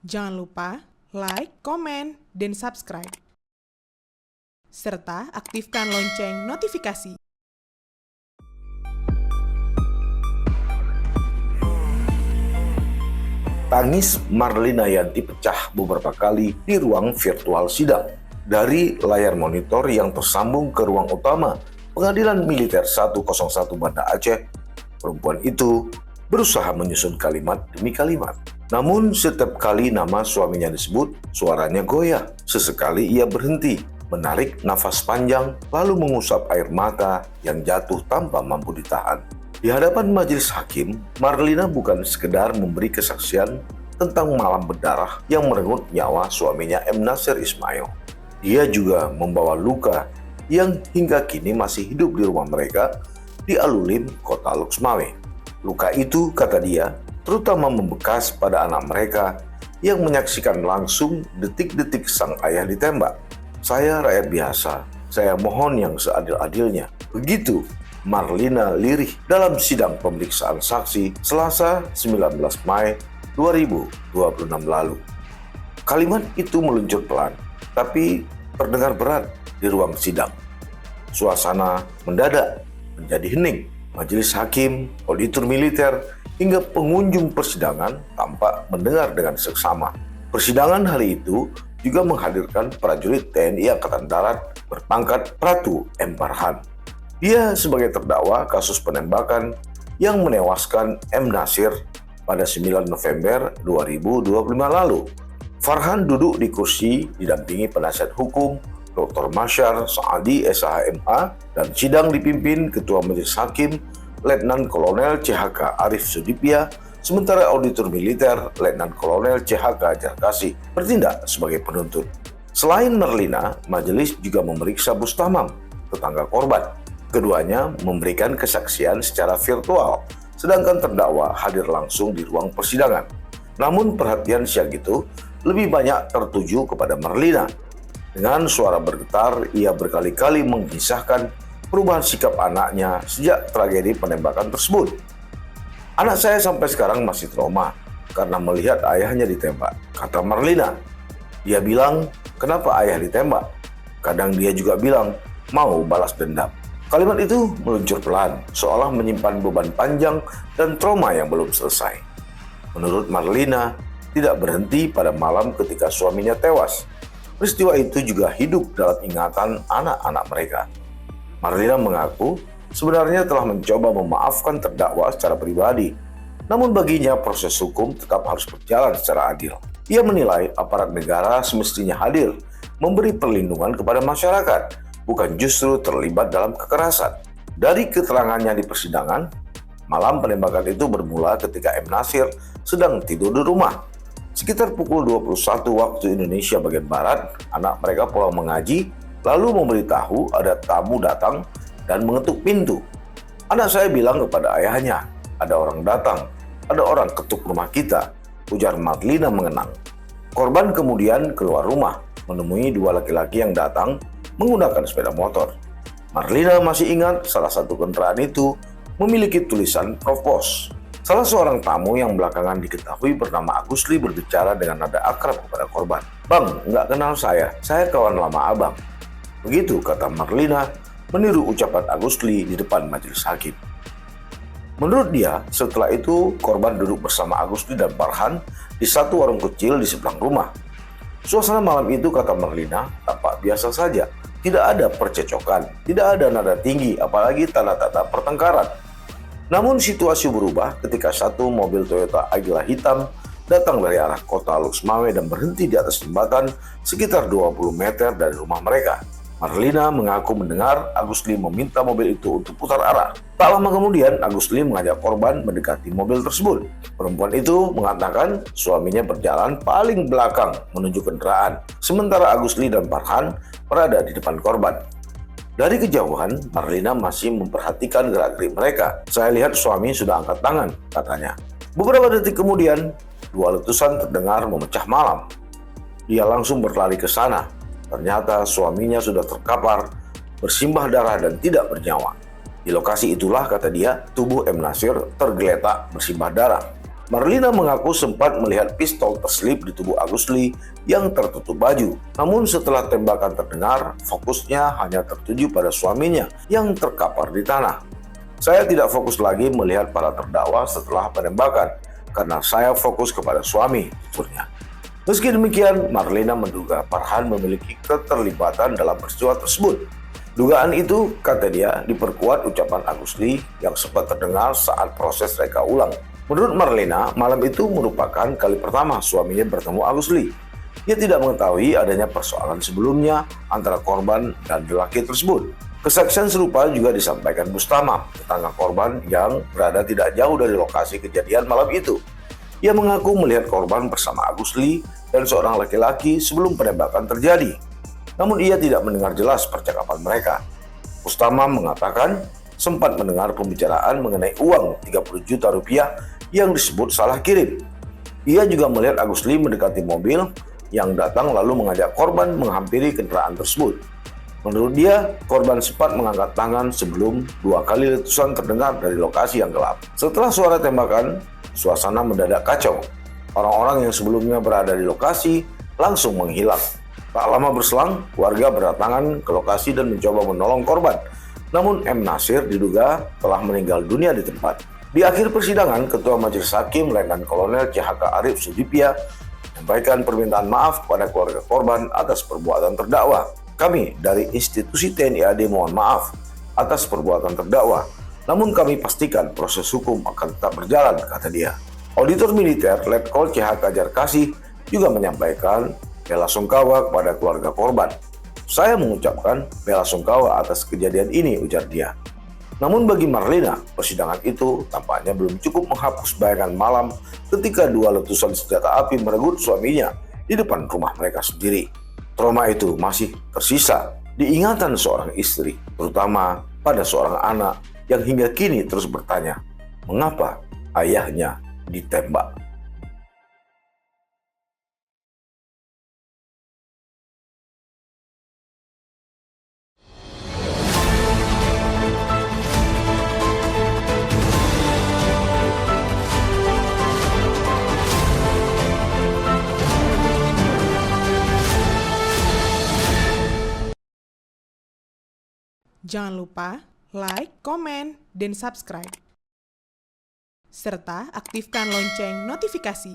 Jangan lupa like, komen, dan subscribe. Serta aktifkan lonceng notifikasi. Tangis Marlina Yanti pecah beberapa kali di ruang virtual sidang. Dari layar monitor yang tersambung ke ruang utama Pengadilan Militer 101 Banda Aceh, perempuan itu berusaha menyusun kalimat demi kalimat. Namun setiap kali nama suaminya disebut, suaranya goyah. Sesekali ia berhenti, menarik nafas panjang, lalu mengusap air mata yang jatuh tanpa mampu ditahan. Di hadapan majelis hakim, Marlina bukan sekedar memberi kesaksian tentang malam berdarah yang merenggut nyawa suaminya M. Nasir Ismail. Dia juga membawa luka yang hingga kini masih hidup di rumah mereka di Alulim, Kota Luxmawe. Luka itu, kata dia, terutama membekas pada anak mereka yang menyaksikan langsung detik-detik sang ayah ditembak. Saya rakyat biasa, saya mohon yang seadil-adilnya. Begitu Marlina lirih dalam sidang pemeriksaan saksi Selasa 19 Mei 2026 lalu. Kalimat itu meluncur pelan, tapi terdengar berat di ruang sidang. Suasana mendadak menjadi hening. Majelis hakim, auditor militer, hingga pengunjung persidangan tampak mendengar dengan seksama. Persidangan hari itu juga menghadirkan prajurit TNI Angkatan Darat berpangkat Pratu M. Farhan. Dia sebagai terdakwa kasus penembakan yang menewaskan M. Nasir pada 9 November 2025 lalu. Farhan duduk di kursi didampingi penasihat hukum Dr. Masyar Saadi SHMA dan sidang dipimpin Ketua Majelis Hakim Letnan Kolonel CHK Arif Sudipya, sementara auditor militer Letnan Kolonel CHK Jarkasi bertindak sebagai penuntut. Selain Marlina, majelis juga memeriksa Bustamam, tetangga korban. Keduanya memberikan kesaksian secara virtual, sedangkan terdakwa hadir langsung di ruang persidangan. Namun perhatian siang itu lebih banyak tertuju kepada Marlina. Dengan suara bergetar, ia berkali-kali mengisahkan perubahan sikap anaknya sejak tragedi penembakan tersebut. Anak saya sampai sekarang masih trauma karena melihat ayahnya ditembak, kata Marlina. Dia bilang, kenapa ayah ditembak? Kadang dia juga bilang, mau balas dendam. Kalimat itu meluncur pelan, seolah menyimpan beban panjang dan trauma yang belum selesai. Menurut Marlina, tidak berhenti pada malam ketika suaminya tewas. Peristiwa itu juga hidup dalam ingatan anak-anak mereka. Marlina mengaku sebenarnya telah mencoba memaafkan terdakwa secara pribadi, namun baginya proses hukum tetap harus berjalan secara adil. Ia menilai aparat negara semestinya hadir, memberi perlindungan kepada masyarakat, bukan justru terlibat dalam kekerasan. Dari keterangannya di persidangan, malam penembakan itu bermula ketika M. Nasir sedang tidur di rumah. Sekitar pukul 21 waktu Indonesia bagian Barat, anak mereka pulang mengaji, lalu memberitahu ada tamu datang dan mengetuk pintu. Anak saya bilang kepada ayahnya, ada orang datang, ada orang ketuk rumah kita, ujar Marlina mengenang. Korban kemudian keluar rumah, menemui dua laki-laki yang datang menggunakan sepeda motor. Marlina masih ingat salah satu kendaraan itu memiliki tulisan Provos. Salah seorang tamu yang belakangan diketahui bernama Agusli berbicara dengan nada akrab kepada korban. Bang, nggak kenal saya kawan lama abang. Begitu kata Marlina, meniru ucapan Agusli di depan majelis hakim. Menurut dia, setelah itu korban duduk bersama Agusli dan Farhan di satu warung kecil di seberang rumah. Suasana malam itu, kata Marlina, tampak biasa saja. Tidak ada percecokan, tidak ada nada tinggi, apalagi tanda-tanda pertengkaran. Namun situasi berubah ketika satu mobil Toyota Agila hitam datang dari arah kota Luxmawe dan berhenti di atas jembatan sekitar 20 meter dari rumah mereka. Marlina mengaku mendengar Agusli meminta mobil itu untuk putar arah. Tak lama kemudian, Agusli mengajak korban mendekati mobil tersebut. Perempuan itu mengatakan suaminya berjalan paling belakang menuju kendaraan, sementara Agusli dan Farhan berada di depan korban. Dari kejauhan, Marlina masih memperhatikan gerak-gerik mereka. Saya lihat suami sudah angkat tangan, katanya. Beberapa detik kemudian, dua letusan terdengar memecah malam. Dia langsung berlari ke sana. Ternyata suaminya sudah terkapar, bersimbah darah dan tidak bernyawa. Di lokasi itulah, kata dia, tubuh M. Nasir tergeletak bersimbah darah. Marlina mengaku sempat melihat pistol terselip di tubuh Agus Lee yang tertutup baju. Namun setelah tembakan terdengar, fokusnya hanya tertuju pada suaminya yang terkapar di tanah. Saya tidak fokus lagi melihat para terdakwa setelah penembakan, karena saya fokus kepada suami, tuturnya. Meski demikian, Marlina menduga Farhan memiliki keterlibatan dalam peristiwa tersebut. Dugaan itu, kata dia, diperkuat ucapan Agus Lee yang sempat terdengar saat proses reka ulang. Menurut Marlina, malam itu merupakan kali pertama suaminya bertemu Agus Lee. Dia tidak mengetahui adanya persoalan sebelumnya antara korban dan lelaki tersebut. Kesaksian serupa juga disampaikan Bustama, tetangga korban yang berada tidak jauh dari lokasi kejadian malam itu. Ia mengaku melihat korban bersama Agus Lee dan seorang laki-laki sebelum penembakan terjadi. Namun ia tidak mendengar jelas percakapan mereka. Bustama mengatakan sempat mendengar pembicaraan mengenai uang 30 juta rupiah yang disebut salah kirim. Ia juga melihat Agus Lee mendekati mobil yang datang lalu mengajak korban menghampiri kendaraan tersebut. Menurut dia, korban sempat mengangkat tangan sebelum 2 kali letusan terdengar dari lokasi yang gelap. Setelah suara tembakan, suasana mendadak kacau. Orang-orang yang sebelumnya berada di lokasi langsung menghilang. Tak lama berselang, warga berdatangan ke lokasi dan mencoba menolong korban. Namun M. Nasir diduga telah meninggal dunia di tempat. Di akhir persidangan, Ketua Majelis Hakim Letnan Kolonel CHK Arief Sudipya menyampaikan permintaan maaf kepada keluarga korban atas perbuatan terdakwa. Kami dari institusi TNI AD mohon maaf atas perbuatan terdakwa. Namun kami pastikan proses hukum akan tetap berjalan, kata dia. Auditor militer Letkol CHK Jarkasih juga menyampaikan bela sungkawa kepada keluarga korban. Saya mengucapkan bela sungkawa atas kejadian ini, ujar dia. Namun bagi Marlina, persidangan itu tampaknya belum cukup menghapus bayangan malam ketika 2 letusan senjata api merenggut suaminya di depan rumah mereka sendiri. Trauma itu masih tersisa di ingatan seorang istri, terutama pada seorang anak yang hingga kini terus bertanya, mengapa ayahnya ditembak? Jangan lupa like, komen, dan subscribe. Serta aktifkan lonceng notifikasi.